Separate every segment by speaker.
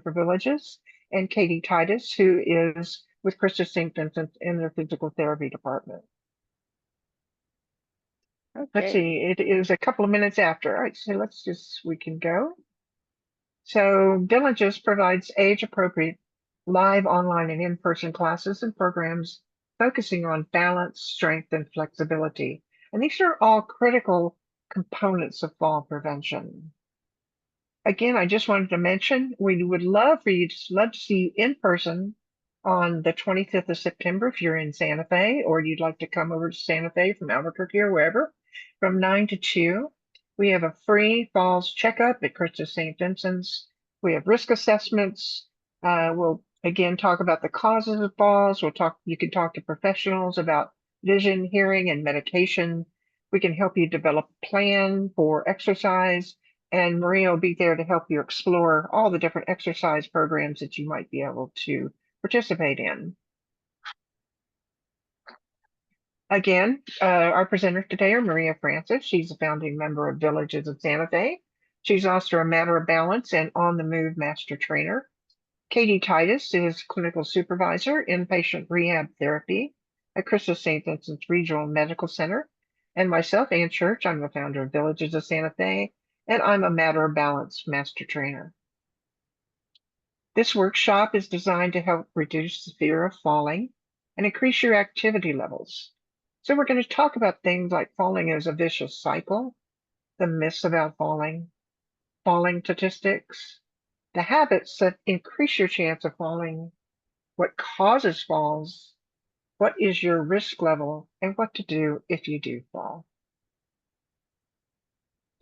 Speaker 1: for Villages, and Katie Titus, who is with CHRISTUS St. Vincent in their physical therapy department.
Speaker 2: Okay.
Speaker 1: Let's see, it is a couple of minutes after. All right, so we can go. So Villages provides age-appropriate live, online, and in-person classes and programs focusing on balance, strength, and flexibility. And these are all critical components of fall prevention. Again, I just wanted to mention, we would love to see you in person on the 25th of September if you're in Santa Fe, or you'd like to come over to Santa Fe from Albuquerque or wherever, from 9 to 2. We have a free falls checkup at CHRISTUS St. Vincent's. We have risk assessments. We'll again talk about the causes of falls. You can talk to professionals about vision, hearing, and medication. We can help you develop a plan for exercise, and Maria will be there to help you explore all the different exercise programs that you might be able to participate in. Again, our presenters today are Maria Francis. She's a founding member of Villages of Santa Fe. She's also a Matter of Balance and On the Move Master Trainer. Katie Titus is Clinical Supervisor, Inpatient Rehab Therapy at CHRISTUS St. Vincent's Regional Medical Center. And myself, Ann Church, I'm the founder of Villages of Santa Fe, and I'm a Matter of Balance Master Trainer. This workshop is designed to help reduce the fear of falling and increase your activity levels. So we're going to talk about things like falling as a vicious cycle, the myths about falling statistics, the habits that increase your chance of falling, what causes falls, what is your risk level, and what to do if you do fall.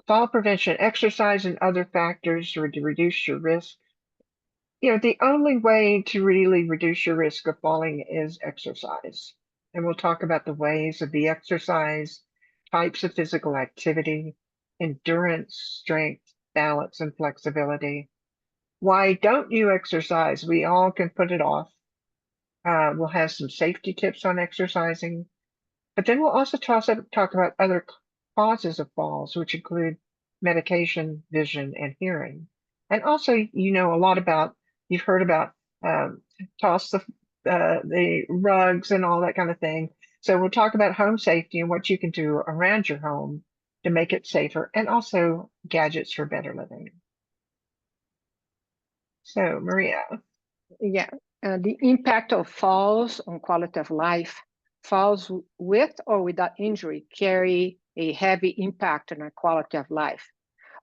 Speaker 1: Fall prevention exercise and other factors to reduce your risk. The only way to really reduce your risk of falling is exercise. And we'll talk about the ways of the exercise, types of physical activity, endurance, strength, balance, and flexibility. Why don't you exercise? We all can put it off. We'll have some safety tips on exercising, but then we'll also talk about other causes of falls, which include medication, vision, and hearing. And also, a lot about, you've heard about toss the rugs and all that kind of thing. So we'll talk about home safety and what you can do around your home to make it safer, and also gadgets for better living. So, Maria.
Speaker 2: Yeah, the impact of falls on quality of life. Falls with or without injury carry a heavy impact on our quality of life.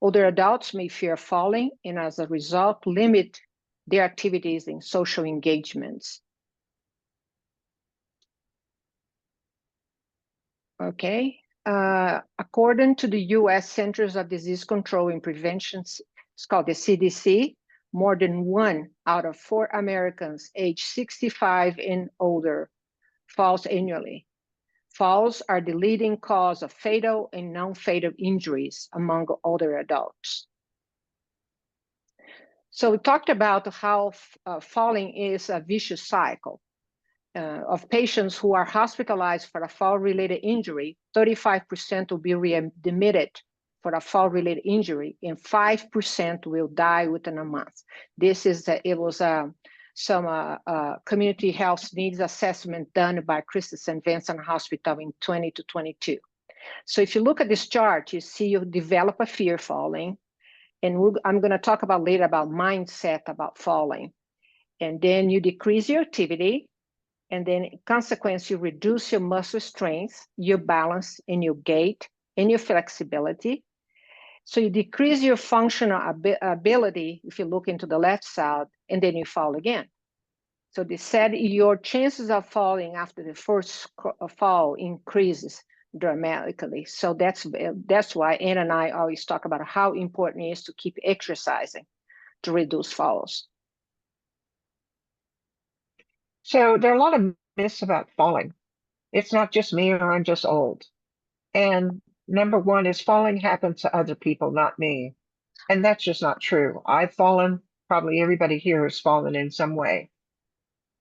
Speaker 2: Older adults may fear falling and as a result limit their activities and social engagements. Okay, according to the US Centers of Disease Control and Prevention, it's called the CDC, more than 1 out of 4 Americans aged 65 and older falls annually. Falls are the leading cause of fatal and non-fatal injuries among older adults. So we talked about how falling is a vicious cycle. Of patients who are hospitalized for a fall-related injury, 35% will be readmitted for a fall-related injury, and 5% will die within a month. This is some community health needs assessment done by CHRISTUS St. Vincent Hospital in 20 to 22. So if you look at this chart, you see you develop a fear of falling, and I'm going to talk about later about mindset about falling, and then you decrease your activity. And then in consequence, you reduce your muscle strength, your balance, and your gait, and your flexibility. So you decrease your functional ability if you look into the left side, and then you fall again. So they said your chances of falling after the first fall increases dramatically. So that's why Ann and I always talk about how important it is to keep exercising to reduce falls.
Speaker 1: So there are a lot of myths about falling. It's not just me or I'm just old. And number one is falling happens to other people, not me. And that's just not true. I've fallen. Probably everybody here has fallen in some way.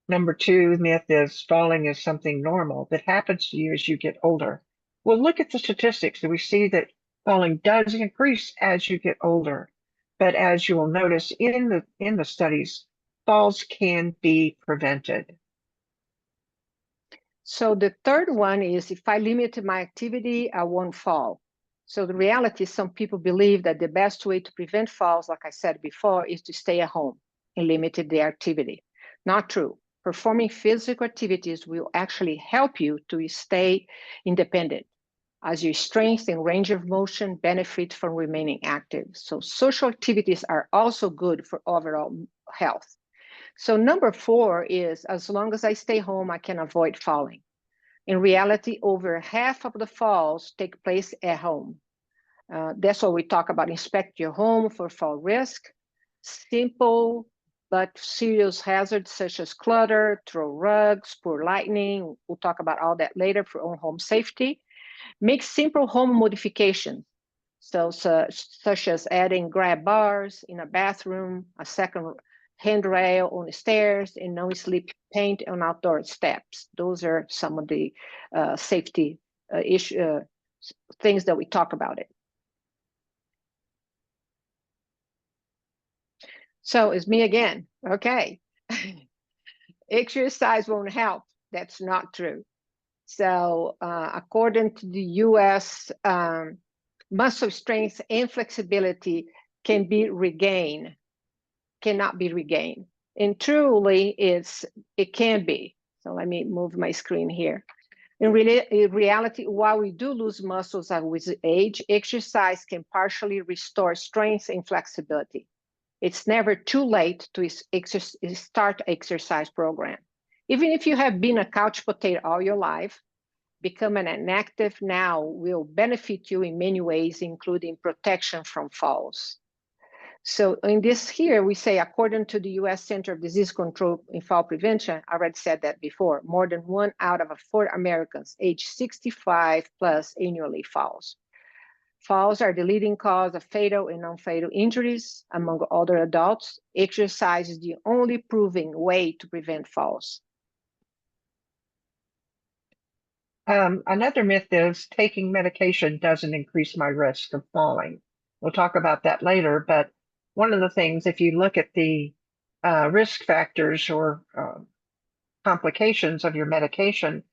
Speaker 1: Number two myth is falling is something normal that happens to you as you get older. Well, look at the statistics, and we see that falling does increase as you get older. But as you will notice in the studies, falls can be prevented.
Speaker 2: So the third one is, if I limit my activity, I won't fall. So the reality is, some people believe that the best way to prevent falls, like I said before, is to stay at home and limit their activity. Not true. Performing physical activities will actually help you to stay independent, as your strength and range of motion benefit from remaining active. So social activities are also good for overall health. So number 4 is, as long as I stay home, I can avoid falling. In reality, over half of the falls take place at home. That's why we talk about inspect your home for fall risk. Simple but serious hazards such as clutter, throw rugs, poor lighting. We'll talk about all that later for own home safety. Make simple home modifications. So, such as adding grab bars in a bathroom, a second handrail on the stairs, and no slip paint on outdoor steps. Those are some of the safety things that we talk about it. So it's me again. Okay. Exercise won't help. That's not true. So according to the US, muscle strength and flexibility can be regained, cannot be regained. And truly, it can be. So let me move my screen here. In reality, while we do lose muscles with age, exercise can partially restore strength and flexibility. It's never too late to start exercise program. Even if you have been a couch potato all your life, becoming an active now will benefit you in many ways, including protection from falls. So in this here, we say, according to the US Center of Disease Control and Fall Prevention, I already said that before, more than 1 out of 4 Americans age 65 plus annually falls. Falls are the leading cause of fatal and non-fatal injuries among older adults. Exercise is the only proven way to prevent falls.
Speaker 1: Another myth is taking medication doesn't increase my risk of falling. We'll talk about that later, but one of the things, if you look at the risk factors or complications of your medication,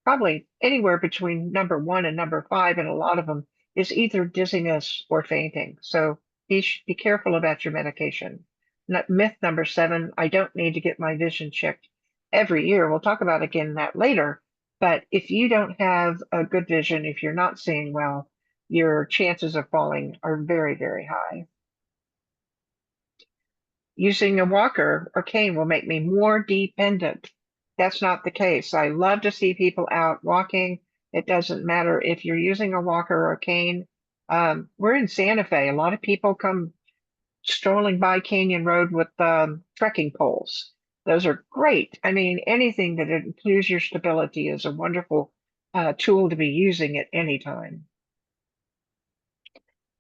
Speaker 1: probably anywhere between number 1 and number 5, and a lot of them, is either dizziness or fainting. So be careful about your medication. Myth number 7, I don't need to get my vision checked every year. We'll talk about again that later. But if you don't have a good vision, if you're not seeing well, your chances of falling are very, very high. Using a walker or cane will make me more dependent. That's not the case. I love to see people out walking. It doesn't matter if you're using a walker or a cane. We're in Santa Fe. A lot of people come strolling by Canyon Road with trekking poles. Those are great. I mean, anything that improves your stability is a wonderful tool to be using at any time.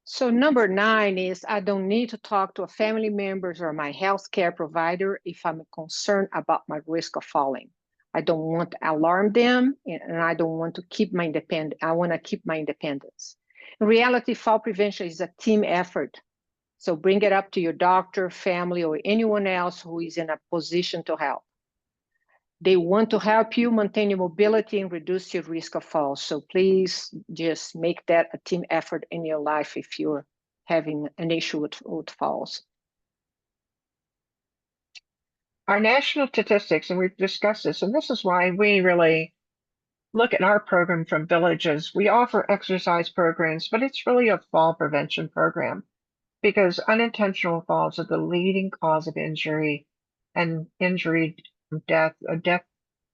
Speaker 2: So number 9 is, I don't need to talk to a family members or my healthcare provider if I'm concerned about my risk of falling. I don't want to alarm them, and I don't want to keep my independence. I want to keep my independence. In reality, fall prevention is a team effort. So bring it up to your doctor, family, or anyone else who is in a position to help. They want to help you maintain your mobility and reduce your risk of falls. So please just make that a team effort in your life if you're having an issue with falls.
Speaker 1: Our national statistics, and we've discussed this, and this is why we really look at our program from Villages. We offer exercise programs, but it's really a fall prevention program, because unintentional falls are the leading cause of injury and death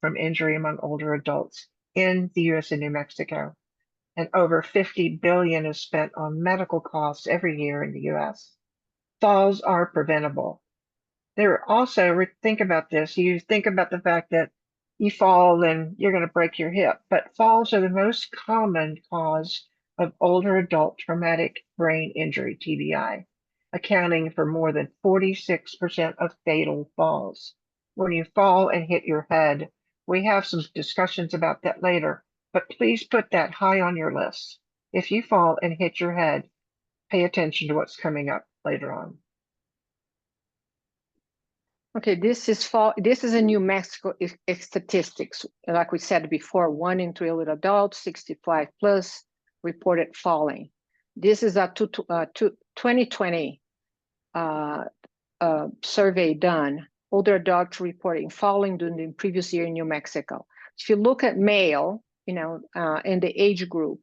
Speaker 1: from injury among older adults in the US and New Mexico. And over 50 billion is spent on medical costs every year in the US. Falls are preventable. There also, think about this, you think about the fact that you fall and you're going to break your hip, but falls are the most common cause of older adult traumatic brain injury, TBI, accounting for more than 46% of fatal falls. When you fall and hit your head, we have some discussions about that later, but please put that high on your list. If you fall and hit your head, pay attention to what's coming up later on.
Speaker 2: Okay, this is in New Mexico statistics. Like we said before, 1 in 3 older adults, 65 plus, reported falling. This is a 2020 survey done. Older adults reporting falling during the previous year in New Mexico. If you look at male, in the age group,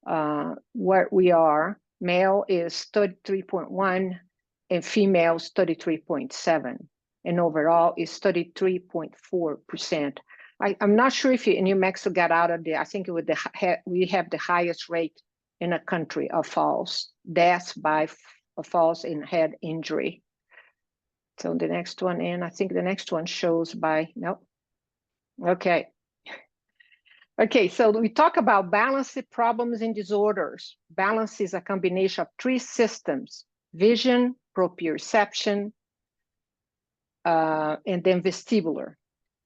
Speaker 2: where we are, male is 33.1 and females 33.7. And overall is 33.4%. I'm not sure if New Mexico got out of there. I think we have the highest rate in the country of falls, deaths by falls and head injury. So the next one, and I think the next one shows by, no. Okay. Okay, so we talk about balance problems and disorders. Balance is a combination of 3 systems: vision, proprioception, and then vestibular.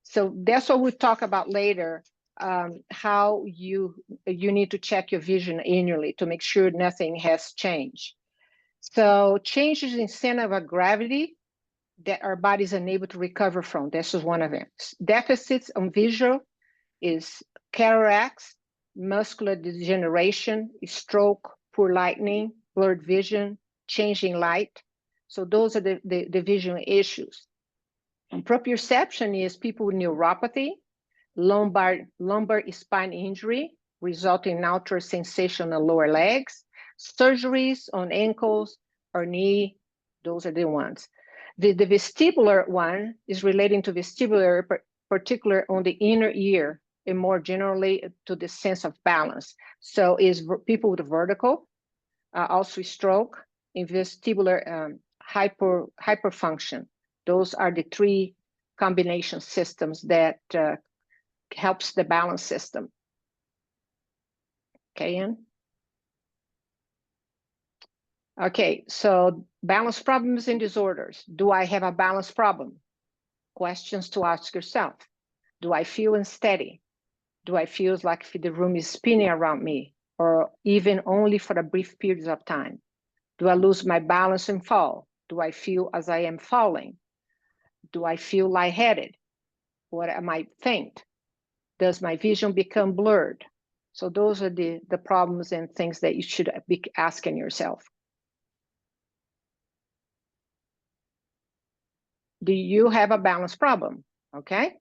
Speaker 2: So that's what we'll talk about later, how you need to check your vision annually to make sure nothing has changed. So changes in center of gravity that our body is unable to recover from. This is one of them. Deficits on visual is cataracts, muscular degeneration, stroke, poor lighting, blurred vision, changing light. So those are the visual issues. And proprioception is people with neuropathy, lumbar spine injury, resulting in altered sensation on lower legs, surgeries on ankles or knee. Those are the ones. The vestibular one is relating to vestibular, particular on the inner ear, and more generally to the sense of balance. So is people with vertical, also stroke, and vestibular hyperfunction. Those are the 3 combination systems that helps the balance system. Okay, Ann? Okay, so balance problems and disorders. Do I have a balance problem? Questions to ask yourself. Do I feel unsteady? Do I feel like the room is spinning around me, or even only for a brief period of time? Do I lose my balance and fall? Do I feel as I am falling? Do I feel lightheaded? Or am I faint? Does my vision become blurred? So those are the problems and things that you should be asking yourself. Do you have a balance problem? Okay.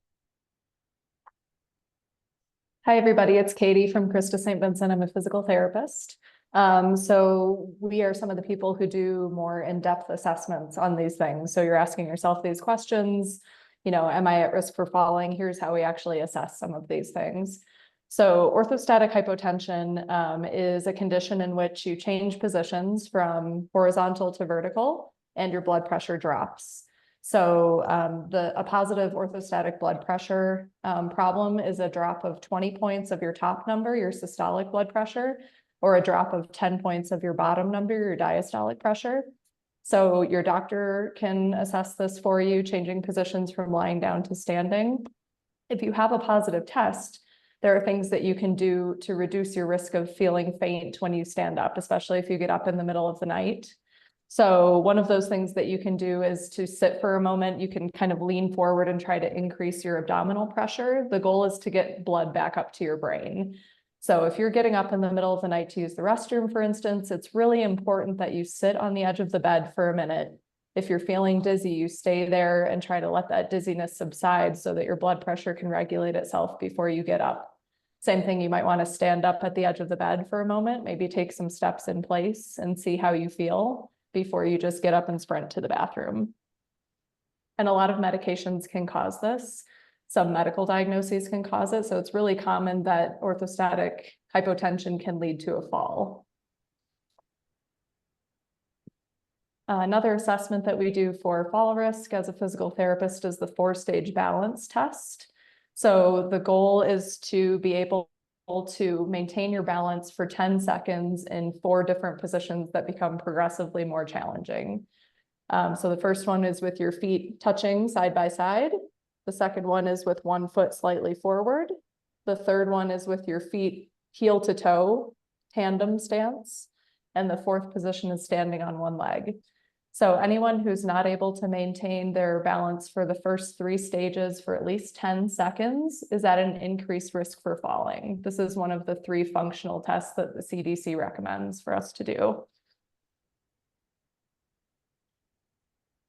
Speaker 3: Hi, everybody. It's Katie from CHRISTUS St. Vincent. I'm a physical therapist. So we are some of the people who do more in-depth assessments on these things. So you're asking yourself these questions, am I at risk for falling? Here's how we actually assess some of these things. So orthostatic hypotension is a condition in which you change positions from horizontal to vertical and your blood pressure drops. So a positive orthostatic blood pressure problem is a drop of 20 points of your top number, your systolic blood pressure, or a drop of 10 points of your bottom number, your diastolic pressure. So your doctor can assess this for you, changing positions from lying down to standing. If you have a positive test, there are things that you can do to reduce your risk of feeling faint when you stand up, especially if you get up in the middle of the night. So one of those things that you can do is to sit for a moment. You can kind of lean forward and try to increase your abdominal pressure. The goal is to get blood back up to your brain. So if you're getting up in the middle of the night to use the restroom, for instance, it's really important that you sit on the edge of the bed for a minute. If you're feeling dizzy, you stay there and try to let that dizziness subside so that your blood pressure can regulate itself before you get up. Same thing, you might want to stand up at the edge of the bed for a moment, maybe take some steps in place and see how you feel before you just get up and sprint to the bathroom. And a lot of medications can cause this. Some medical diagnoses can cause it. So it's really common that orthostatic hypotension can lead to a fall. Another assessment that we do for fall risk as a physical therapist is the 4-stage balance test. So the goal is to be able to maintain your balance for 10 seconds in 4 different positions that become progressively more challenging. So the first one is with your feet touching side by side. The second one is with one foot slightly forward. The third one is with your feet heel to toe, tandem stance. and the fourth position is standing on one leg. So anyone who's not able to maintain their balance for the first 3 stages for at least 10 seconds is at an increased risk for falling. This is one of the 3 functional tests that the CDC recommends for us to do.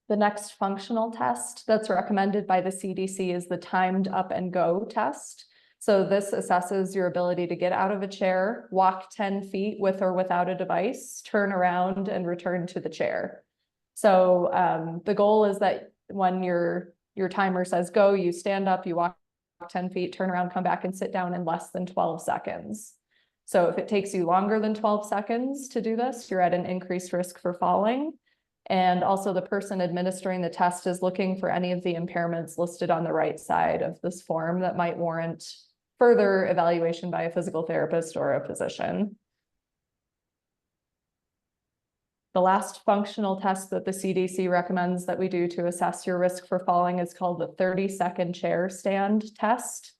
Speaker 3: The next functional test that's recommended by the CDC is the timed up and go test. So this assesses your ability to get out of a chair, walk 10 feet with or without a device, turn around and return to the chair. So the goal is that when your timer says go, you stand up, you walk 10 feet, turn around, come back and sit down in less than 12 seconds. So if it takes you longer than 12 seconds to do this, you're at an increased risk for falling. And also the person administering the test is looking for any of the impairments listed on the right side of this form that might warrant further evaluation by a physical therapist or a physician. The last functional test that the CDC recommends that we do to assess your risk for falling is called the 30-second chair stand test.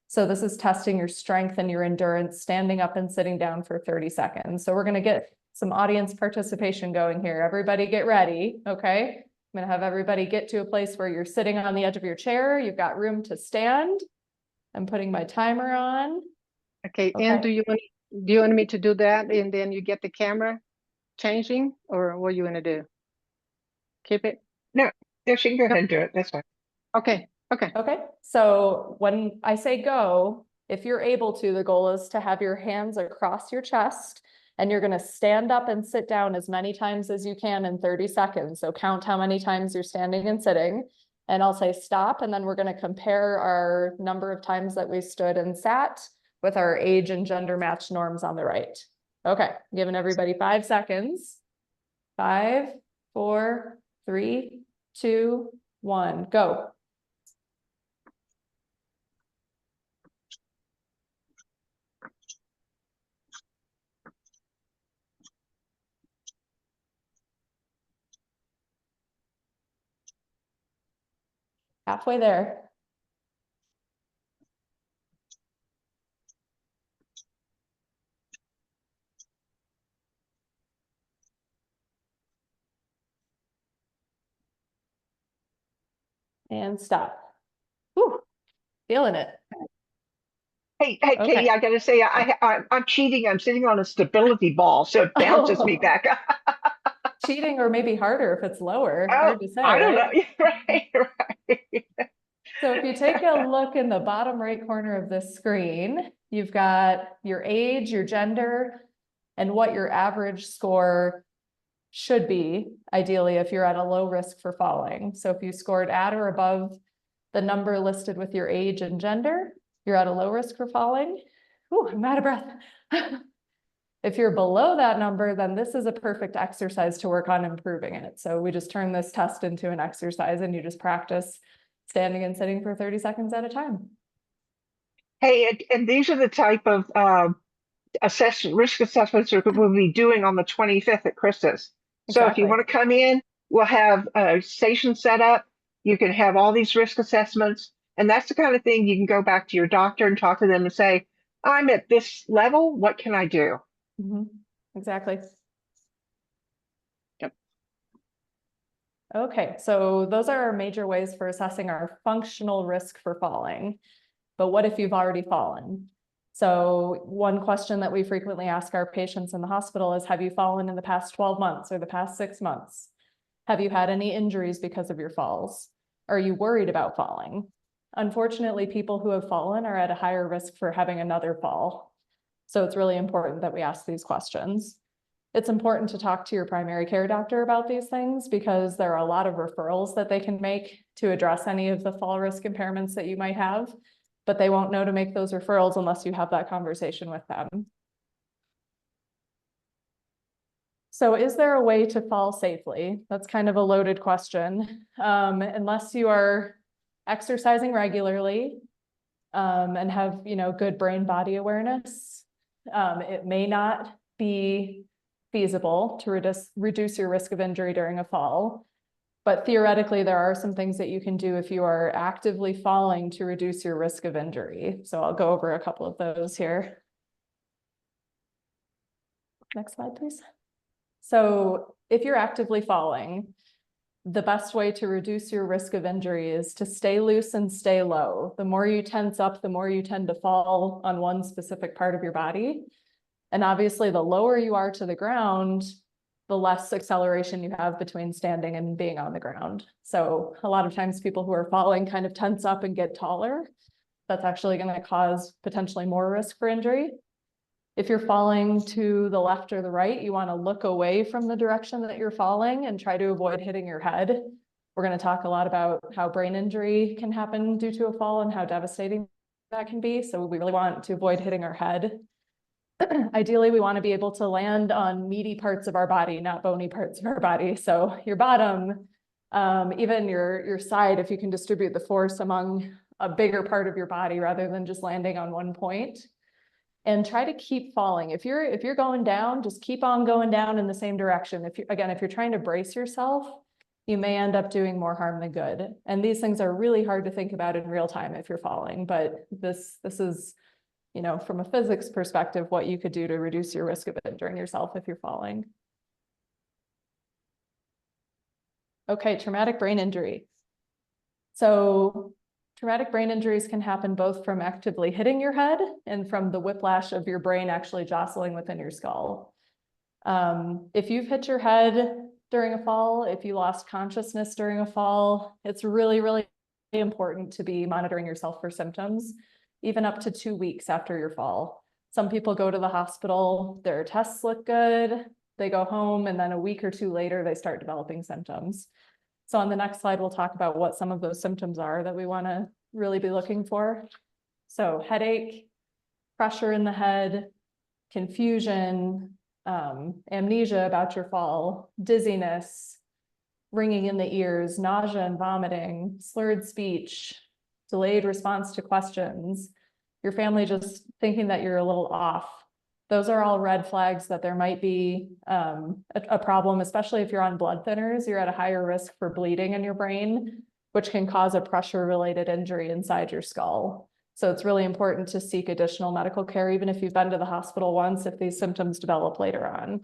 Speaker 3: So this is testing your strength and your endurance standing up and sitting down for 30 seconds. So we're going to get some audience participation going here. Everybody get ready, okay? I'm going to have everybody get to a place where you're sitting on the edge of your chair. You've got room to stand. I'm putting my timer on.
Speaker 2: Okay, and do you want me to do that and then you get the camera changing, or what are you going to do? Keep it?
Speaker 1: No, she can go ahead and do it. That's fine.
Speaker 2: Okay.
Speaker 3: Okay, so when I say go, if you're able to, the goal is to have your hands across your chest and you're going to stand up and sit down as many times as you can in 30 seconds. So count how many times you're standing and sitting, and I'll say stop, and then we're going to compare our number of times that we stood and sat with our age and gender match norms on the right. Okay, giving everybody 5 seconds. 5, 4, 3, 2, 1, go. Halfway there. And stop. Whew, feeling it.
Speaker 1: Hey, Katie, I got to say, I'm cheating. I'm sitting on a stability ball, so it bounces me back up.
Speaker 3: Cheating, or maybe harder if it's lower.
Speaker 1: Oh,
Speaker 3: Hard to say,
Speaker 1: I don't
Speaker 3: right?
Speaker 1: know. Right.
Speaker 3: So if you take a look in the bottom right corner of this screen, you've got your age, your gender, and what your average score should be, ideally, if you're at a low risk for falling. So if you scored at or above the number listed with your age and gender, you're at a low risk for falling. Ooh, I'm out of breath. If you're below that number, then this is a perfect exercise to work on improving it. So we just turn this test into an exercise and you just practice standing and sitting for 30 seconds at a time.
Speaker 1: Hey, and these are the type of risk assessments we'll be doing on the 25th at CHRISTUS. So
Speaker 3: Exactly.
Speaker 1: if you want to come in, we'll have a station set up. You can have all these risk assessments. And that's the kind of thing you can go back to your doctor and talk to them and say, I'm at this level. What can I do?
Speaker 3: Mm-hmm. Exactly.
Speaker 2: Yep.
Speaker 3: Okay, so those are our major ways for assessing our functional risk for falling. But what if you've already fallen? So one question that we frequently ask our patients in the hospital is, have you fallen in the past 12 months or the past 6 months? Have you had any injuries because of your falls? Are you worried about falling? Unfortunately, people who have fallen are at a higher risk for having another fall. So it's really important that we ask these questions. It's important to talk to your primary care doctor about these things because there are a lot of referrals that they can make to address any of the fall risk impairments that you might have, but they won't know to make those referrals unless you have that conversation with them. So is there a way to fall safely? That's kind of a loaded question. Unless you are exercising regularly and have, good brain body awareness, it may not be feasible to reduce your risk of injury during a fall. But theoretically, there are some things that you can do if you are actively falling to reduce your risk of injury. So I'll go over a couple of those here. Next slide, please. So if you're actively falling, the best way to reduce your risk of injury is to stay loose and stay low. The more you tense up, the more you tend to fall on one specific part of your body. And obviously, the lower you are to the ground, the less acceleration you have between standing and being on the ground. So a lot of times people who are falling kind of tense up and get taller. That's actually going to cause potentially more risk for injury. If you're falling to the left or the right, you want to look away from the direction that you're falling and try to avoid hitting your head. We're going to talk a lot about how brain injury can happen due to a fall and how devastating that can be. So we really want to avoid hitting our head. Ideally, we want to be able to land on meaty parts of our body, not bony parts of our body. So your bottom, even your side, if you can distribute the force among a bigger part of your body rather than just landing on one point. And try to keep falling. If you're going down, just keep on going down in the same direction. If you're trying to brace yourself, you may end up doing more harm than good. And these things are really hard to think about in real time if you're falling. But this is, from a physics perspective, what you could do to reduce your risk of injuring yourself if you're falling. Okay, traumatic brain injury. So traumatic brain injuries can happen both from actively hitting your head and from the whiplash of your brain actually jostling within your skull. If you've hit your head during a fall, if you lost consciousness during a fall, it's really, really important to be monitoring yourself for symptoms, even up to 2 weeks after your fall. Some people go to the hospital, their tests look good, they go home, and then a week or two later, they start developing symptoms. So on the next slide, we'll talk about what some of those symptoms are that we want to really be looking for. So headache, pressure in the head, confusion, amnesia about your fall, dizziness, ringing in the ears, nausea and vomiting, slurred speech, delayed response to questions, your family just thinking that you're a little off. Those are all red flags that there might be a problem, especially if you're on blood thinners. You're at a higher risk for bleeding in your brain, which can cause a pressure-related injury inside your skull. So it's really important to seek additional medical care, even if you've been to the hospital once, if these symptoms develop later on.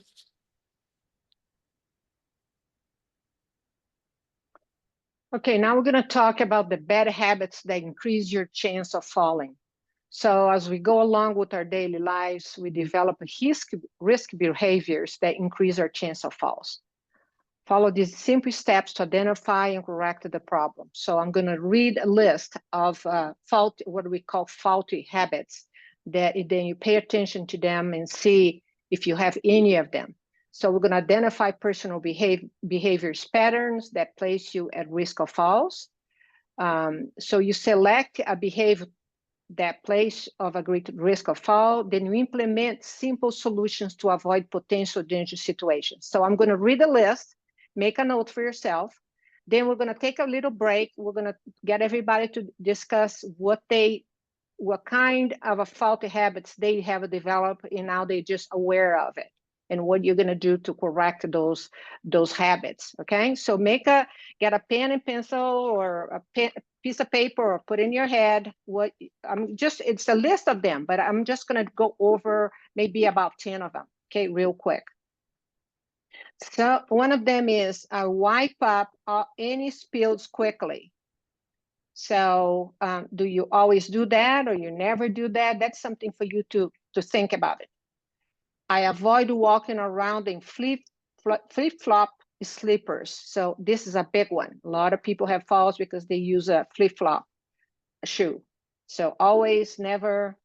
Speaker 2: Okay, now we're going to talk about the bad habits that increase your chance of falling. So as we go along with our daily lives, we develop risk behaviors that increase our chance of falls. Follow these simple steps to identify and correct the problem. So I'm going to read a list of what we call faulty habits, that then you pay attention to them and see if you have any of them. So we're going to identify personal behaviors patterns that place you at risk of falls. So you select a behavior that place of a great risk of fall, then you implement simple solutions to avoid potential dangerous situations. So I'm going to read a list, make a note for yourself. Then we're going to take a little break. We're going to get everybody to discuss what kind of a faulty habits they have developed and now they're just aware of it, and what you're going to do to correct those habits. Okay, so get a pen and pencil or a piece of paper or put in your head it's a list of them, but I'm just going to go over maybe about 10 of them, okay, real quick. So one of them is wipe up any spills quickly. So do you always do that or you never do that? That's something for you to think about it. I avoid walking around in flip-flop slippers. So this is a big one. A lot of people have falls because they use a flip-flop shoe. So always, never.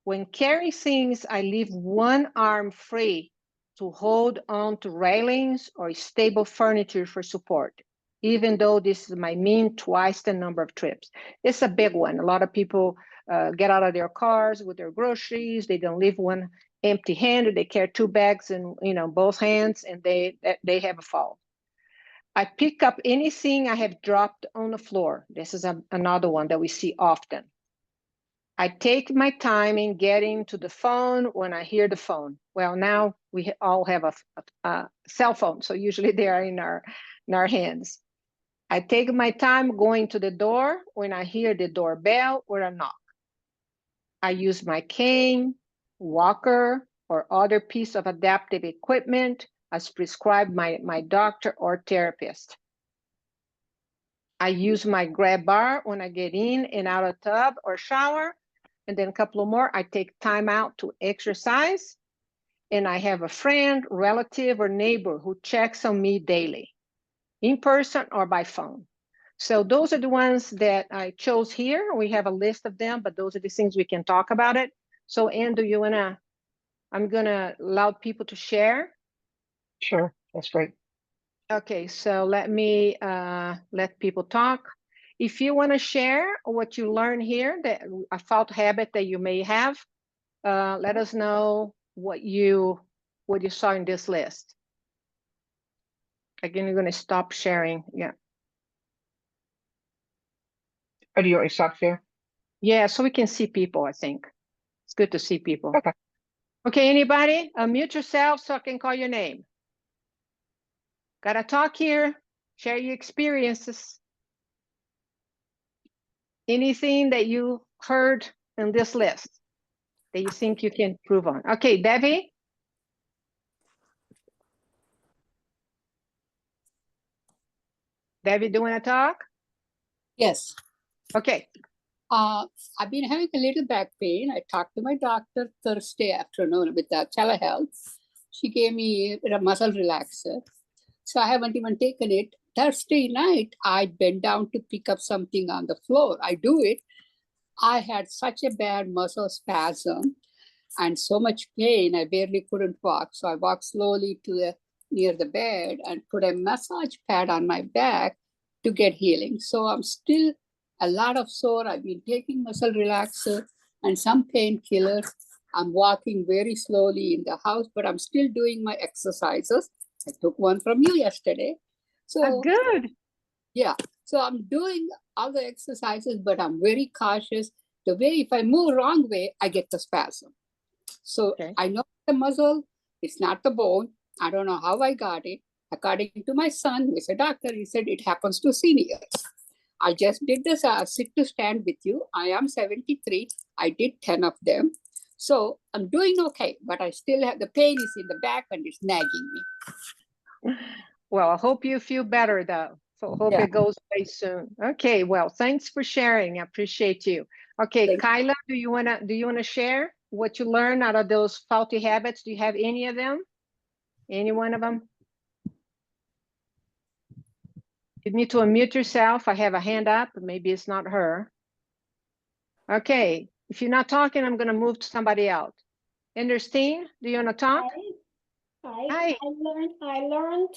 Speaker 2: When carrying things, I leave one arm free to hold on to railings or stable furniture for support, even though this might mean twice the number of trips. It's a big one. A lot of people get out of their cars with their groceries. They don't leave one empty-handed. They carry 2 bags in both hands, and they have a fall. I pick up anything I have dropped on the floor. This is another one that we see often. I take my time in getting to the phone when I hear the phone. Well, now we all have a cell phone, so usually they are in our hands. I take my time going to the door when I hear the doorbell or a knock. I use my cane, walker, or other piece of adaptive equipment as prescribed by my doctor or therapist. I use my grab bar when I get in and out of tub or shower. And then a couple more, I take time out to exercise. And I have a friend, relative, or neighbor who checks on me daily, in person or by phone. So those are the ones that I chose here. We have a list of them, but those are the things we can talk about it. So Ann, do you wanna, I'm gonna allow people to share.
Speaker 1: Sure, that's great.
Speaker 2: Okay, so let me let people talk. If you wanna share what you learned here, that a fault habit that you may have, let us know what you saw in this list. Again, you're gonna stop sharing, yeah.
Speaker 1: Oh, do you already stop there?
Speaker 2: Yeah, so we can see people, I think. It's good to see people.
Speaker 1: Okay.
Speaker 2: Okay, anybody? Unmute yourself so I can call your name. Gotta talk here, share your experiences. Anything that you heard in this list that you think you can improve on. Okay, Debbie? Debbie, do you wanna talk?
Speaker 4: Yes.
Speaker 2: Okay.
Speaker 4: I've been having a little back pain. I talked to my doctor Thursday afternoon with the telehealth. She gave me a muscle relaxer. So I haven't even taken it. Thursday night, I bent down to pick up something on the floor. I do it. I had such a bad muscle spasm and so much pain, I barely couldn't walk. So I walked slowly to near the bed and put a massage pad on my back to get healing. So I'm still a lot of sore. I've been taking muscle relaxer and some painkillers. I'm walking very slowly in the house, but I'm still doing my exercises. I took one from you yesterday. So
Speaker 2: good.
Speaker 4: yeah, so I'm doing all the exercises, but I'm very cautious. The way, if I move wrong way, I get the spasm. So
Speaker 2: Okay.
Speaker 4: I know the muscle, it's not the bone. I don't know how I got it. According to my son, who is a doctor, he said it happens to seniors. I just did this sit to stand with you. I am 73. I did 10 of them. So I'm doing okay, but I still have the pain is in the back and it's nagging me.
Speaker 2: Well, I hope you feel better though. So hope
Speaker 4: Yeah.
Speaker 2: it goes away soon. Okay, well, thanks for sharing. I appreciate you. Okay,
Speaker 4: Thank you.
Speaker 2: Kyla, do you wanna share what you learned out of those faulty habits? Do you have any of them? Any one of them? You need to unmute yourself. I have a hand up, but maybe it's not her. Okay, if you're not talking, I'm gonna move to somebody else. Ernestine, do you wanna talk? Hi.
Speaker 5: I learned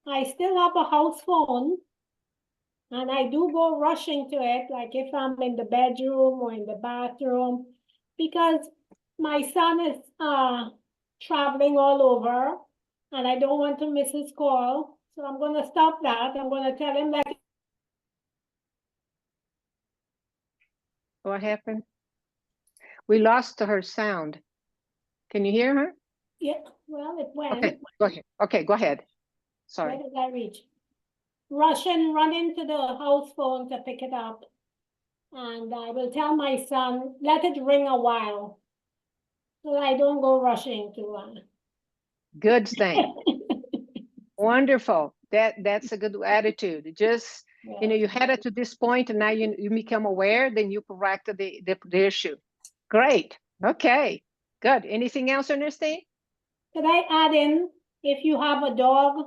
Speaker 5: I still have a house phone and I do go rushing to it, like if I'm in the bedroom or in the bathroom, because my son is traveling all over and I don't want to miss his call. So I'm gonna stop that. I'm gonna tell him that.
Speaker 2: What happened? We lost her sound. Can you hear her?
Speaker 5: Yeah, well, it went.
Speaker 2: Okay, go ahead. Okay, go ahead. Sorry.
Speaker 5: Where did I reach? Run into the house phone to pick it up. And I will tell my son, let it ring a while. So I don't go rushing to
Speaker 2: Good thing. Wonderful. That's a good attitude. Just, you know, you had it to this point and now you become aware, then you correct the issue. Great. Okay, good. Anything else, Ernestine?
Speaker 5: Could I add in, if you have a dog,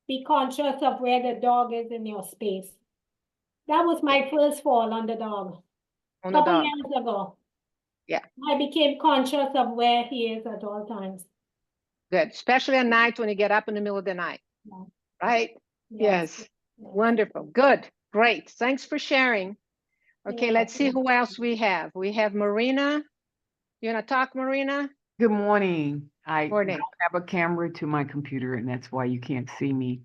Speaker 5: be conscious of where the dog is in your space. That was my first fall on the dog.
Speaker 2: On the
Speaker 5: Couple
Speaker 2: dog.
Speaker 5: years ago.
Speaker 2: Yeah.
Speaker 5: I became conscious of where he is at all times.
Speaker 2: Good, especially at night when you get up in the middle of the night,
Speaker 5: Yeah.
Speaker 2: right? Yes.
Speaker 5: Yes.
Speaker 2: Wonderful. Good. Great. Thanks for sharing. Okay,
Speaker 5: You're
Speaker 2: let's see
Speaker 5: welcome.
Speaker 2: who else we have. We have Marina. You want to talk, Marina?
Speaker 6: Good morning. I
Speaker 2: Morning.
Speaker 6: don't have a camera to my computer, and that's why you can't see me.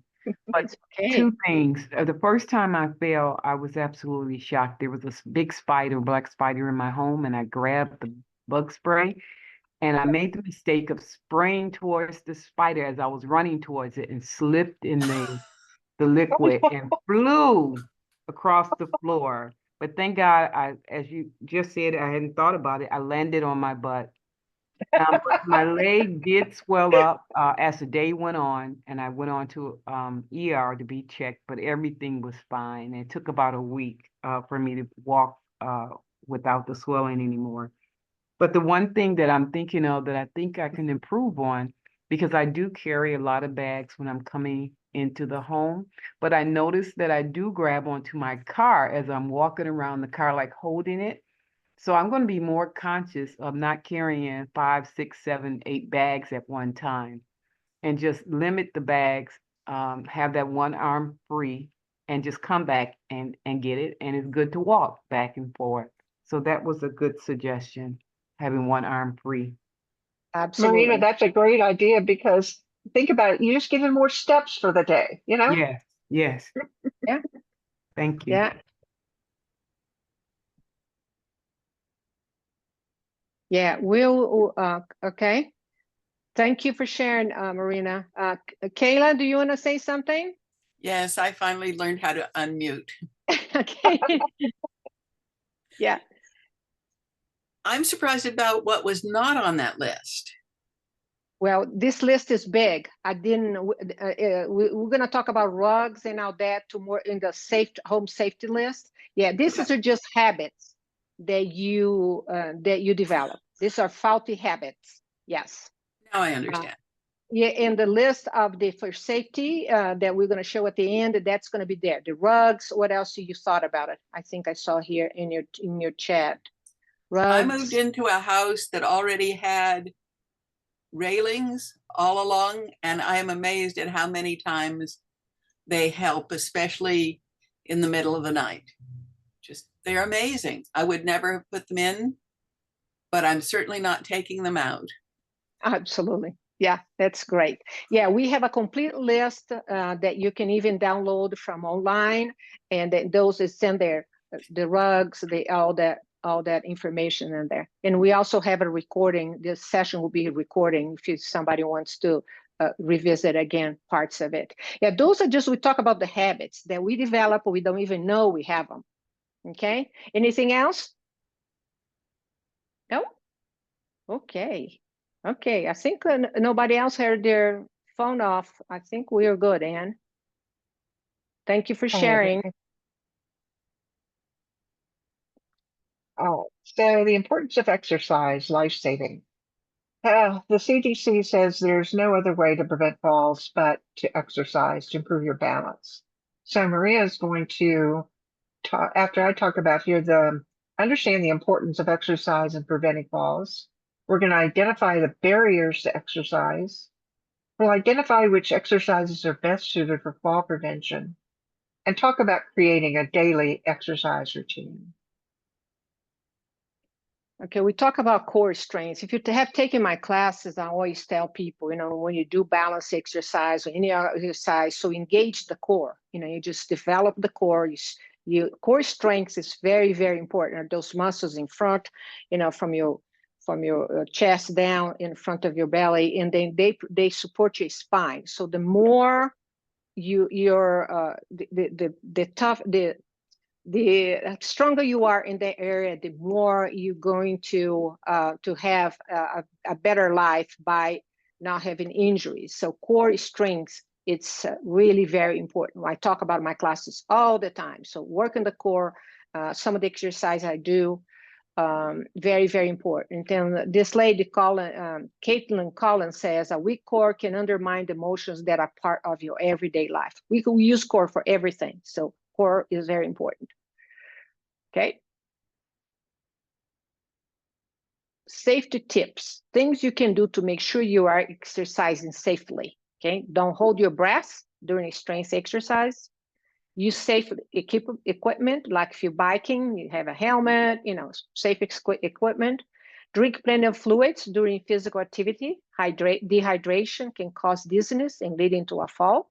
Speaker 6: But
Speaker 2: It's okay.
Speaker 6: two things. The first time I fell, I was absolutely shocked. There was a big spider, black spider in my home, and I grabbed the bug spray, and I made the mistake of spraying towards the spider as I was running towards it and slipped in the liquid and flew across the floor. But thank God, as you just said, I hadn't thought about it. I landed on my butt. But my leg did swell up as the day went on, and I went on to ER to be checked, but everything was fine. It took about a week for me to walk without the swelling anymore. But the one thing that I'm thinking of that I think I can improve on, because I do carry a lot of bags when I'm coming into the home, but I noticed that I do grab onto my car as I'm walking around the car, like holding it. So I'm going to be more conscious of not carrying 5, 6, 7, 8 bags at one time, and just limit the bags, have that one arm free, and just come back and get it. And it's good to walk back and forth. So that was a good suggestion, having one arm free.
Speaker 2: Absolutely.
Speaker 1: Marina, that's a great idea because think about it. You just give them more steps for the day, you know?
Speaker 6: Yes, yes.
Speaker 2: Yeah.
Speaker 6: Thank you.
Speaker 2: Yeah. Yeah, we'll, okay. Thank you for sharing, Marina. Kayla, do you want to say something?
Speaker 7: Yes, I finally learned how to unmute.
Speaker 2: Okay. Yeah.
Speaker 7: I'm surprised about what was not on that list.
Speaker 2: Well, this list is big. I didn't, we're going to talk about rugs and all that to more in the home safety list. Yeah, this is just habits that you develop. These are faulty habits. Yes.
Speaker 7: Now I understand.
Speaker 2: Yeah, and the list of the for safety that we're going to show at the end, that's going to be there. The rugs. What else you thought about it? I think I saw here in your chat. Rugs.
Speaker 7: I moved into a house that already had railings all along, and I am amazed at how many times they help, especially in the middle of the night. Just, they're amazing. I would never have put them in, but I'm certainly not taking them out.
Speaker 2: Absolutely. Yeah, that's great. Yeah, we have a complete list that you can even download from online, and then those is in there, the rugs, all that information in there. And we also have a recording. This session will be a recording if somebody wants to revisit again parts of it. Yeah, those are just, we talk about the habits that we develop, we don't even know we have them. Okay, anything else? No? Okay. Okay, I think nobody else had their phone off. I think we are good, Anne. Thank you for sharing.
Speaker 1: So the importance of exercise, life-saving. The CDC says there's no other way to prevent falls but to exercise to improve your balance. So Maria is going to talk, after I talk about here, understand the importance of exercise in preventing falls. We're going to identify the barriers to exercise. We'll identify which exercises are best suited for fall prevention and talk about creating a daily exercise routine.
Speaker 2: Okay, we talk about core strengths. If you have taken my classes, I always tell people, when you do balance exercise or any other exercise, so engage the core. You just develop the core. Core strengths is very, very important. Those muscles in front, from your chest down in front of your belly, and then they support your spine. So the more the stronger you are in that area, the more you're going to have a better life by not having injuries. So core strength, it's really very important. I talk about my classes all the time. So working the core, some of the exercise I do, very, very important. And this lady, Caitlin Collins, says a weak core can undermine the emotions that are part of your everyday life. We use core for everything. So core is very important. Okay. Safety tips, things you can do to make sure you are exercising safely. Okay. Don't hold your breath during strength exercise. Use safe equipment, like if you're biking, you have a helmet, safe equipment. Drink plenty of fluids during physical activity. Dehydration can cause dizziness and lead into a fall.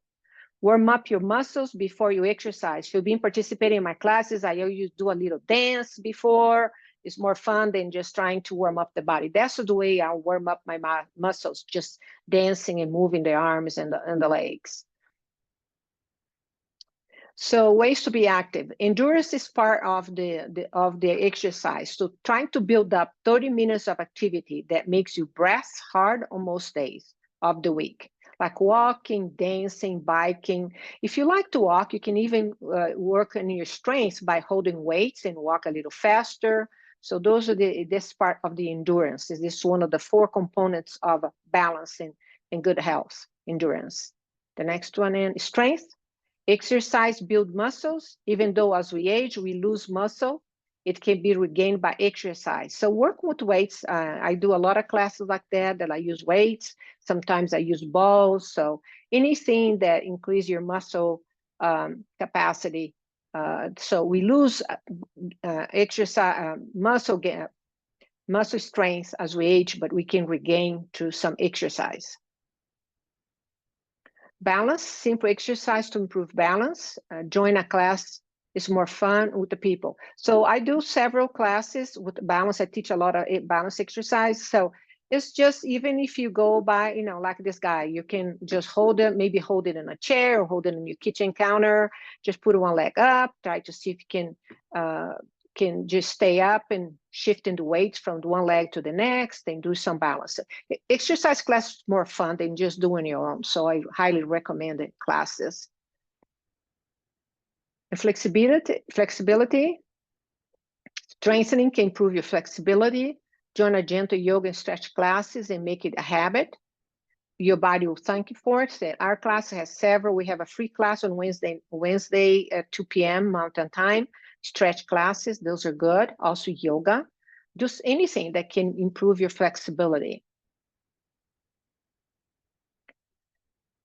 Speaker 2: Warm up your muscles before you exercise. If you've been participating in my classes, I always do a little dance before. It's more fun than just trying to warm up the body. That's the way I warm up my muscles, just dancing and moving the arms and the legs. So ways to be active. Endurance is part of the exercise. So trying to build up 30 minutes of activity that makes you breath hard on most days of the week, like walking, dancing, biking. If you like to walk, you can even work on your strength by holding weights and walk a little faster. So those are this part of the endurance. Is this one of the 4 components of balance and good health, endurance. The next one is strength. Exercise builds muscles. Even though as we age, we lose muscle, it can be regained by exercise. So work with weights. I do a lot of classes like that I use weights. Sometimes I use balls. So anything that increase your muscle capacity. So we lose exercise, muscle strength as we age, but we can regain through some exercise. Balance, simple exercise to improve balance. Join a class is more fun with the people. So I do several classes with balance. I teach a lot of balance exercise. So it's just, even if you go by, you know, like this guy, you can just hold it, maybe hold it in a chair or hold it in your kitchen counter. Just put one leg up, try to see if you can just stay up and shifting the weights from one leg to the next and do some balance. Exercise class is more fun than just doing your own. So I highly recommend it, classes. And flexibility. Strengthening can improve your flexibility. Join a gentle yoga and stretch classes and make it a habit. Your body will thank you for it. So our class has several. We have a free class on Wednesday at 2 p.m. Mountain Time. Stretch classes, those are good. Also yoga, just anything that can improve your flexibility.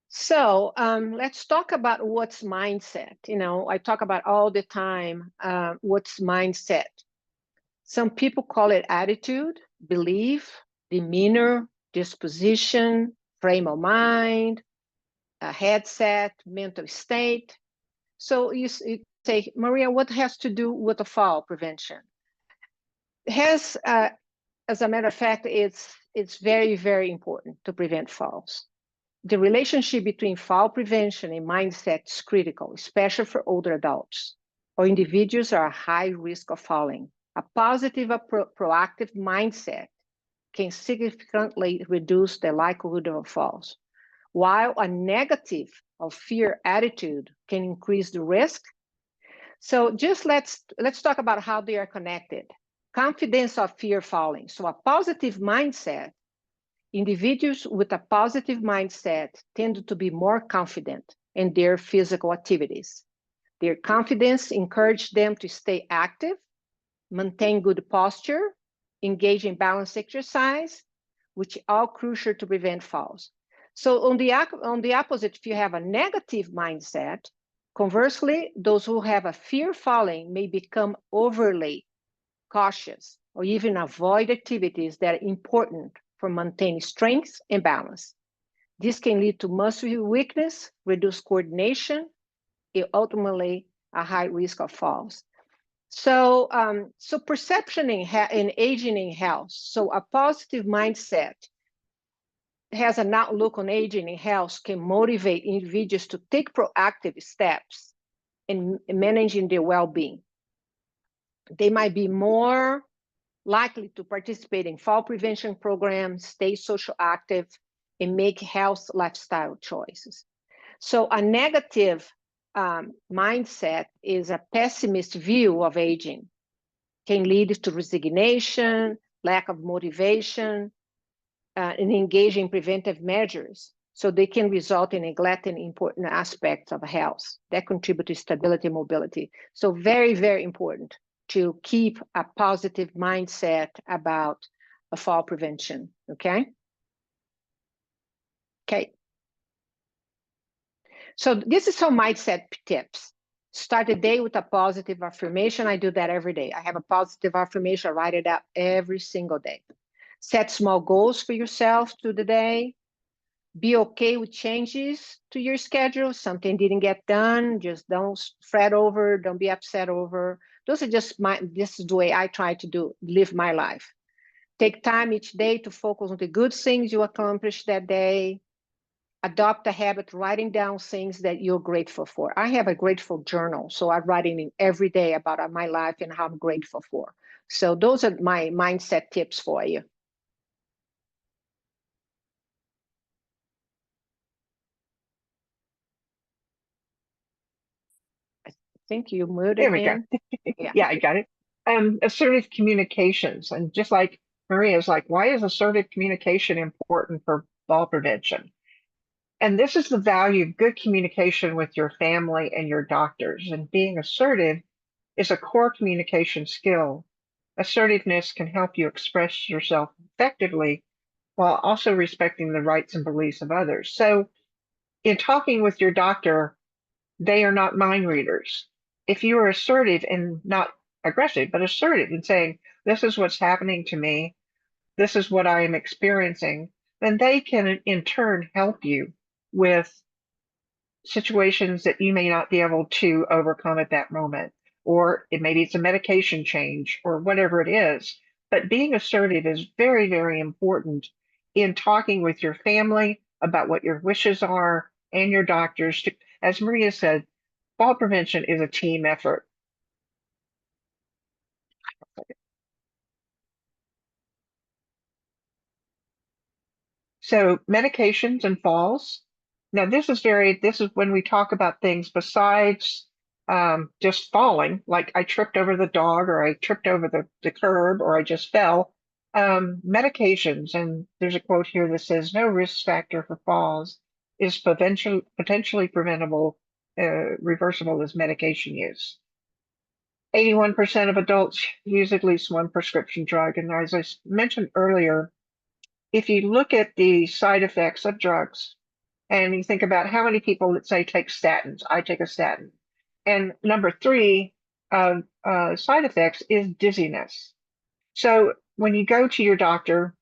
Speaker 2: So let's talk about what's mindset. You know, I talk about all the time, what's mindset. Some people call it attitude, belief, demeanor, disposition, frame of mind, a headset, mental state. So you say, Maria, what has to do with the fall prevention? It has, as a matter of fact, it's very, very important to prevent falls. The relationship between fall prevention and mindset is critical, especially for older adults or individuals who are at high risk of falling. A positive, proactive mindset can significantly reduce the likelihood of falls, while a negative or fear attitude can increase the risk. So just let's talk about how they are connected. Confidence or fear falling. So a positive mindset, individuals with a positive mindset tend to be more confident in their physical activities. Their confidence encourages them to stay active, maintain good posture, engage in balanced exercise, which are all crucial to prevent falls. So on the opposite, if you have a negative mindset, conversely, those who have a fear falling may become overly cautious or even avoid activities that are important for maintaining strength and balance. This can lead to muscle weakness, reduced coordination, and ultimately a high risk of falls. So, perception in aging in health. So a positive mindset has an outlook on aging in health can motivate individuals to take proactive steps in managing their well-being. They might be more likely to participate in fall prevention programs, stay social active, and make health lifestyle choices. So a negative mindset is a pessimist view of aging, can lead to resignation, lack of motivation, and engaging in preventive measures. So they can result in neglecting important aspects of health that contribute to stability and mobility. So very, very important to keep a positive mindset about a fall prevention, okay? Okay. So this is some mindset tips. Start the day with a positive affirmation. I do that every day. I have a positive affirmation. I write it out every single day. Set small goals for yourself through the day. Be okay with changes to your schedule. Something didn't get done, just don't fret over, don't be upset over. Those are just this is the way I try to live my life. Take time each day to focus on the good things you accomplished that day. adopt a habit, writing down things that you're grateful for. I have a grateful journal, so I'm writing in every day about my life and how I'm grateful for. So those are my mindset tips for you. I think you muted
Speaker 1: There we go.
Speaker 2: in. Yeah.
Speaker 1: Yeah, I got it. Assertive communications. And just like Maria's like, why is assertive communication important for fall prevention? And this is the value of good communication with your family and your doctors. And being assertive is a core communication skill. Assertiveness can help you express yourself effectively while also respecting the rights and beliefs of others. So in talking with your doctor, they are not mind readers. If you are assertive and not aggressive, but assertive in saying, this is what's happening to me, this is what I am experiencing, then they can in turn help you with situations that you may not be able to overcome at that moment. Or maybe it's a medication change or whatever it is. But being assertive is very, very important in talking with your family about what your wishes are and your doctors. As Maria said, fall prevention is a team effort. So medications and falls. Now this is when we talk about things besides just falling, like I tripped over the dog or I tripped over the curb or I just fell. Medications, and there's a quote here that says, no risk factor for falls is potentially preventable, reversible as medication use. 81% of adults use at least one prescription drug. And as I mentioned earlier, if you look at the side effects of drugs and you think about how many people that say take statins, I take a statin. And number 3 side effects is dizziness. So when you go to your doctor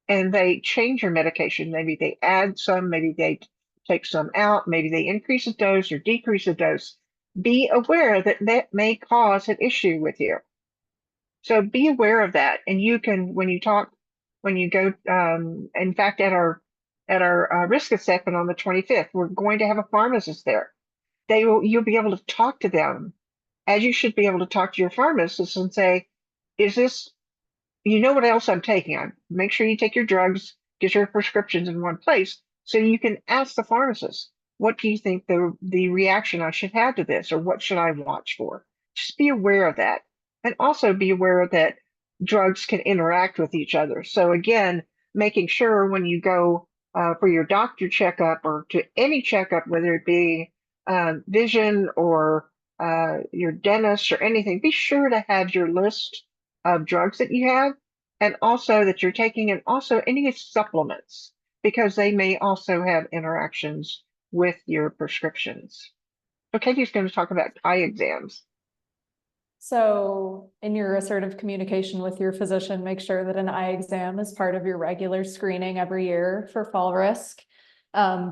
Speaker 1: and they change your medication, maybe they add some, maybe they take some out, maybe they increase the dose or decrease the dose, be aware that that may cause an issue with you. So be aware of that. And you can, when you go, in fact, at our risk assessment on the 25th, we're going to have a pharmacist there. You'll be able to talk to them, as you should be able to talk to your pharmacist and say, is this, what else I'm taking? Make sure you take your drugs, get your prescriptions in one place, so you can ask the pharmacist, what do you think the reaction I should have to this, or what should I watch for? Just be aware of that. And also be aware that drugs can interact with each other. So again, making sure when you go for your doctor checkup or to any checkup, whether it be vision or your dentist or anything, be sure to have your list of drugs that you have, and also that you're taking, and also any supplements, because they may also have interactions with your prescriptions. So Katie's going to talk about eye exams.
Speaker 3: So in your assertive communication with your physician, make sure that an eye exam is part of your regular screening every year for fall risk.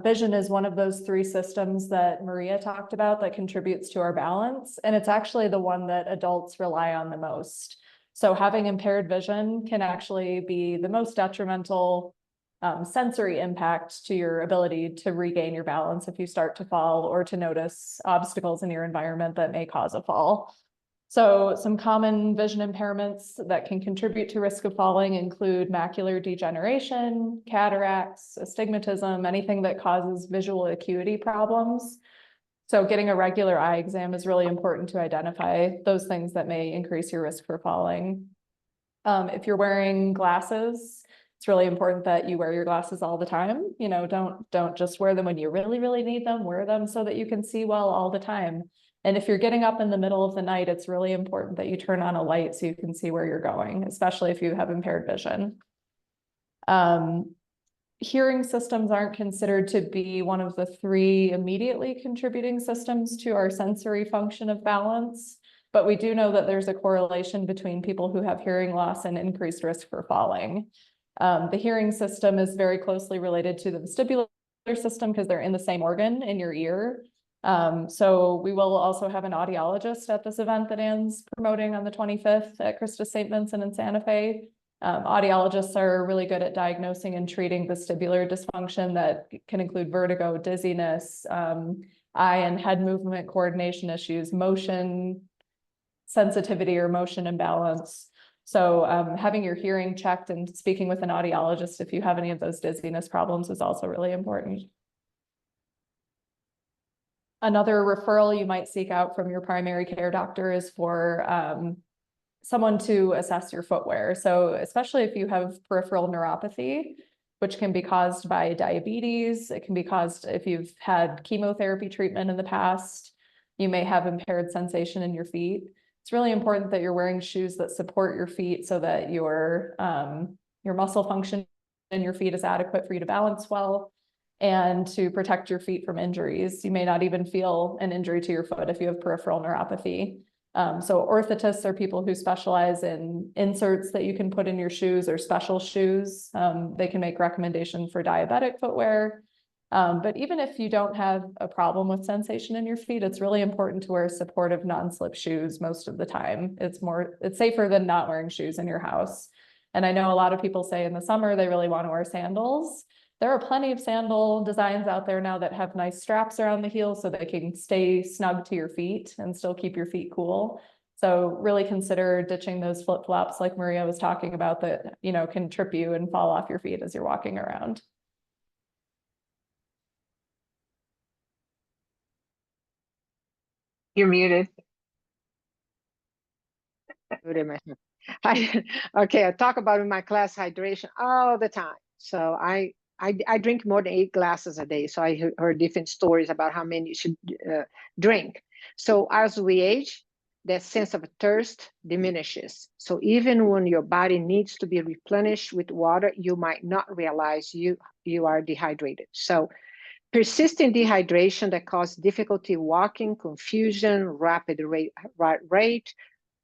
Speaker 3: Vision is one of those 3 systems that Maria talked about that contributes to our balance. And it's actually the one that adults rely on the most. So having impaired vision can actually be the most detrimental sensory impact to your ability to regain your balance if you start to fall or to notice obstacles in your environment that may cause a fall. So some common vision impairments that can contribute to risk of falling include macular degeneration, cataracts, astigmatism, anything that causes visual acuity problems. So getting a regular eye exam is really important to identify those things that may increase your risk for falling. If you're wearing glasses, it's really important that you wear your glasses all the time. Don't just wear them when you really, really need them. Wear them so that you can see well all the time. And if you're getting up in the middle of the night, it's really important that you turn on a light so you can see where you're going, especially if you have impaired vision. Hearing systems aren't considered to be one of the 3 immediately contributing systems to our sensory function of balance, but we do know that there's a correlation between people who have hearing loss and increased risk for falling. The hearing system is very closely related to the vestibular system because they're in the same organ in your ear. So we will also have an audiologist at this event that Anne's promoting on the 25th at CHRISTUS St. Vincent in Santa Fe. Audiologists are really good at diagnosing and treating vestibular dysfunction that can include vertigo, dizziness, eye and head movement coordination issues, motion sensitivity or motion imbalance. So having your hearing checked and speaking with an audiologist if you have any of those dizziness problems is also really important. Another referral you might seek out from your primary care doctor is for someone to assess your footwear. So especially if you have peripheral neuropathy, which can be caused by diabetes, it can be caused if you've had chemotherapy treatment in the past, you may have impaired sensation in your feet. It's really important that you're wearing shoes that support your feet so that your muscle function in your feet is adequate for you to balance well and to protect your feet from injuries. You may not even feel an injury to your foot if you have peripheral neuropathy. So orthotists are people who specialize in inserts that you can put in your shoes or special shoes. They can make recommendations for diabetic footwear. But even if you don't have a problem with sensation in your feet, it's really important to wear supportive non-slip shoes most of the time. It's safer than not wearing shoes in your house. And I know a lot of people say in the summer they really want to wear sandals. There are plenty of sandal designs out there now that have nice straps around the heel so they can stay snug to your feet and still keep your feet cool. So really consider ditching those flip-flops like Maria was talking about that, can trip you and fall off your feet as you're walking around.
Speaker 1: You're muted.
Speaker 2: Okay, I talk about in my class hydration all the time. So I drink more than 8 glasses a day. So I heard different stories about how many you should drink. So as we age, that sense of thirst diminishes. So even when your body needs to be replenished with water, you might not realize you are dehydrated. So persistent dehydration that causes difficulty walking, confusion, rapid rate,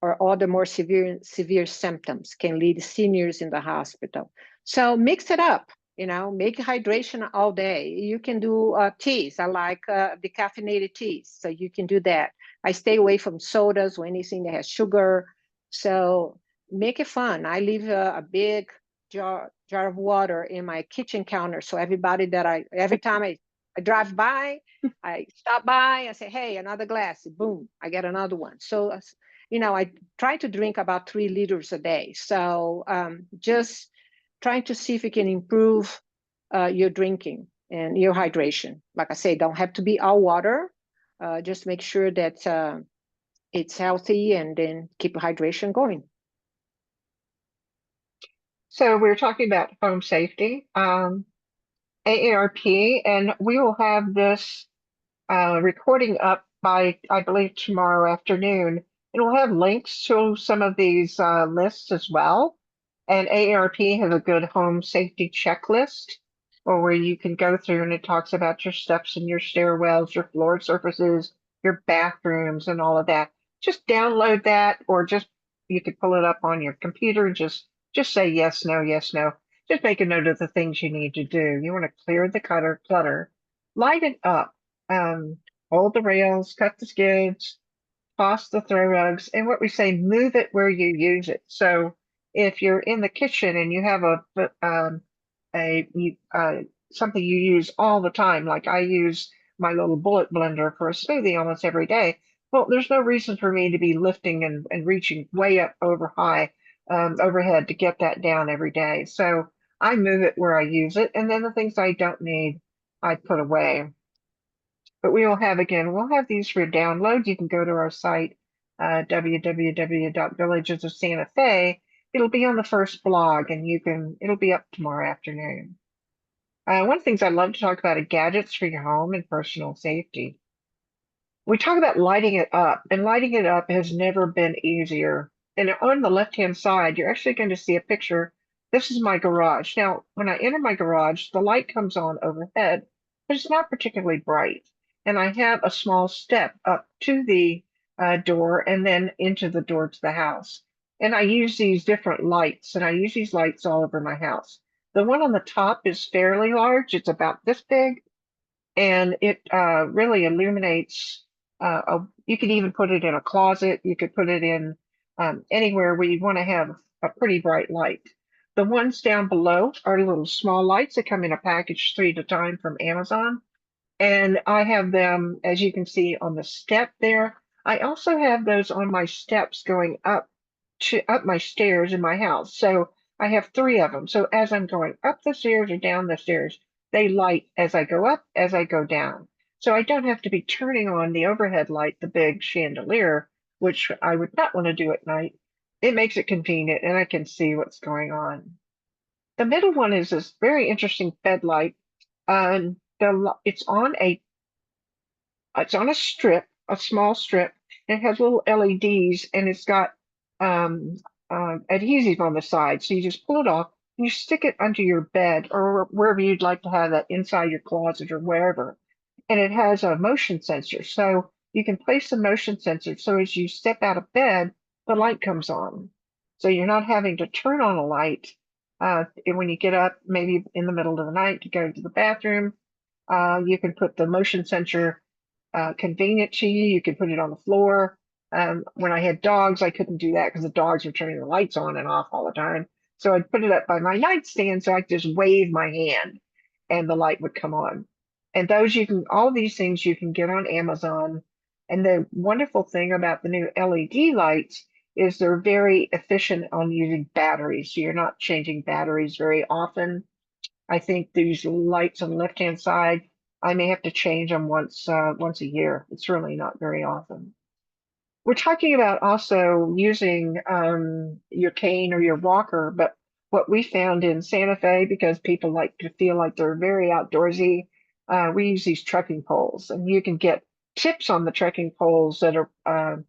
Speaker 2: or other more severe symptoms can lead seniors in the hospital. So mix it up, make hydration all day. You can do teas. I like decaffeinated teas, so you can do that. I stay away from sodas or anything that has sugar. So make it fun. I leave a big jar of water in my kitchen counter. So every time I drive by, I stop by, I say, hey, another glass, boom, I get another one. So, I try to drink about 3 liters a day. So just trying to see if you can improve your drinking and your hydration. Like I say, don't have to be all water. Just make sure that it's healthy and then keep hydration going.
Speaker 1: So we're talking about home safety, AARP, and we will have this recording up by, I believe, tomorrow afternoon. And we'll have links to some of these lists as well. And AARP has a good home safety checklist where you can go through, and it talks about your steps and your stairwells, your floor surfaces, your bathrooms, and all of that. Just download that, or you could pull it up on your computer and just say yes, no, yes, no. Just make a note of the things you need to do. You want to clear the clutter, light it up, hold the rails, cut the skids, toss the throw rugs, and what we say, move it where you use it. So if you're in the kitchen and you have something you use all the time, like I use my little bullet blender for a smoothie almost every day, well, there's no reason for me to be lifting and reaching way up overhead to get that down every day. So I move it where I use it, and then the things I don't need, I put away. But we'll have these for download. You can go to our site, www.villages of Santa Fe. It'll be on the first blog, and it'll be up tomorrow afternoon. One of the things I love to talk about are gadgets for your home and personal safety. We talk about lighting it up, and lighting it up has never been easier. And on the left-hand side, you're actually going to see a picture. This is my garage. Now, when I enter my garage, the light comes on overhead, but it's not particularly bright. And I have a small step up to the door and then into the door to the house. And I use these different lights, and I use these lights all over my house. The one on the top is fairly large. It's about this big, and it really illuminates. You could even put it in a closet. You could put it in anywhere where you want to have a pretty bright light. The ones down below are little small lights that come in a package 3 at a time from Amazon. And I have them, as you can see, on the step there. I also have those on my steps going up my stairs in my house. So I have 3 of them. So as I'm going up the stairs or down the stairs, they light as I go up, as I go down. So I don't have to be turning on the overhead light, the big chandelier, which I would not want to do at night. It makes it convenient and I can see what's going on. The middle one is this very interesting bed light. It's on a strip, a small strip. And it has little LEDs, and it's got adhesive on the side. So you just pull it off and you stick it under your bed or wherever you'd like to have that, inside your closet or wherever. And it has a motion sensor. So you can place the motion sensor. So as you step out of bed, the light comes on. So you're not having to turn on a light when you get up, maybe in the middle of the night to go to the bathroom. You can put the motion sensor convenient to you. You can put it on the floor. When I had dogs, I couldn't do that because the dogs were turning the lights on and off all the time. So I'd put it up by my nightstand so I could just wave my hand and the light would come on. And all these things you can get on Amazon. And the wonderful thing about the new LED lights is they're very efficient on using batteries. So you're not changing batteries very often. I think these lights on the left-hand side, I may have to change them once a year. It's really not very often. We're talking about also using your cane or your walker, but what we found in Santa Fe, because people like to feel like they're very outdoorsy, we use these trekking poles, and you can get tips on the trekking poles that are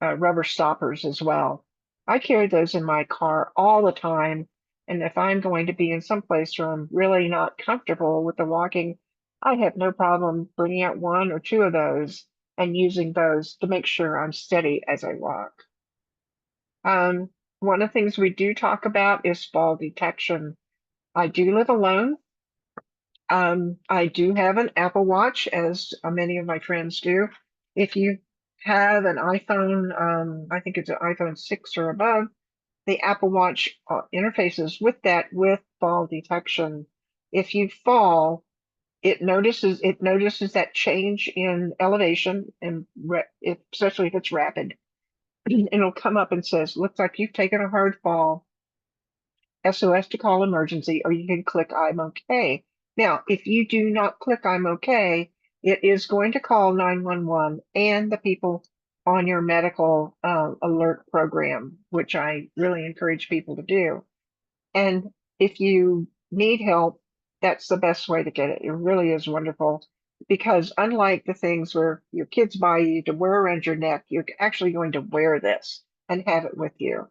Speaker 1: rubber stoppers as well. I carry those in my car all the time. And if I'm going to be in some place where I'm really not comfortable with the walking, I have no problem bringing out 1 or 2 of those and using those to make sure I'm steady as I walk. One of the things we do talk about is fall detection. I do live alone. I do have an Apple Watch, as many of my friends do. If you have an iPhone, I think it's an iPhone 6 or above, the Apple Watch interfaces with that with fall detection. If you fall, it notices that change in elevation, and especially if it's rapid. It'll come up and says, "Looks like you've taken a hard fall. SOS to call emergency," or you can click "I'm okay." Now, if you do not click "I'm okay," it is going to call 911 and the people on your medical alert program, which I really encourage people to do. And if you need help, that's the best way to get it. It really is wonderful, because unlike the things where your kids buy you to wear around your neck, you're actually going to wear this and have it with you.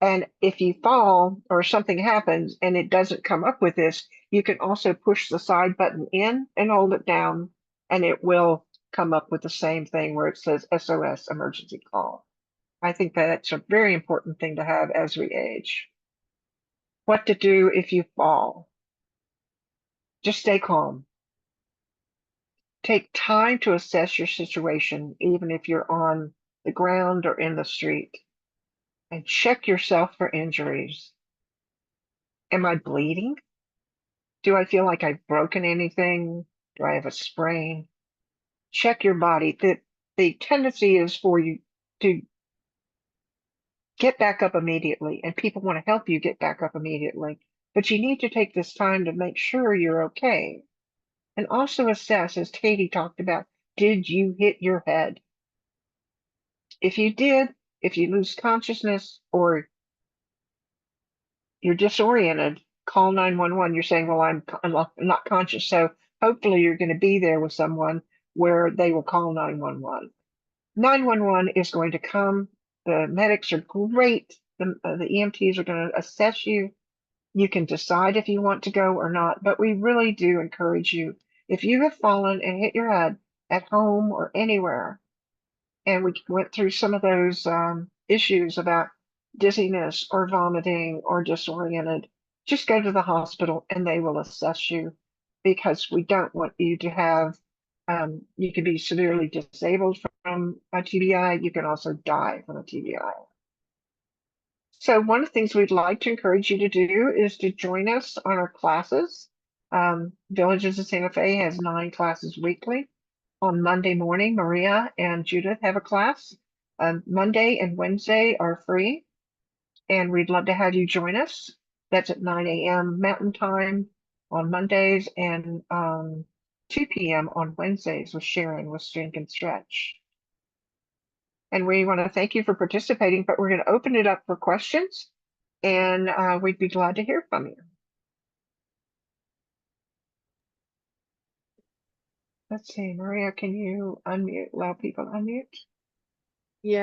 Speaker 1: And if you fall or something happens and it doesn't come up with this, you can also push the side button in and hold it down, and it will come up with the same thing where it says SOS emergency call. I think that's a very important thing to have as we age. What to do if you fall? Just stay calm. Take time to assess your situation, even if you're on the ground or in the street, and check yourself for injuries. Am I bleeding? Do I feel like I've broken anything? Do I have a sprain? Check your body. The tendency is for you to get back up immediately, and people want to help you get back up immediately. But you need to take this time to make sure you're okay. And also assess, as Katie talked about, did you hit your head? If you did, if you lose consciousness or you're disoriented, call 911. You're saying, well, I'm not conscious. So hopefully you're going to be there with someone where they will call 911. 911 is going to come. The medics are great. The EMTs are going to assess you. You can decide if you want to go or not, but we really do encourage you. If you have fallen and hit your head at home or anywhere, and we went through some of those issues about dizziness or vomiting or disoriented, just go to the hospital and they will assess you, because we don't want you to have, you can be severely disabled from a TBI. You can also die from a TBI. So one of the things we'd like to encourage you to do is to join us on our classes. Villages of Santa Fe has 9 classes weekly. On Monday morning, Maria and Judith have a class. Monday and Wednesday are free, and we'd love to have you join us. That's at 9 a.m. Mountain Time on Mondays and 2 p.m. on Wednesdays with Sharon with Strength and Stretch. And we want to thank you for participating, but we're going to open it up for questions, and we'd be glad to hear from you. Let's see, Maria, can you unmute, allow people to unmute?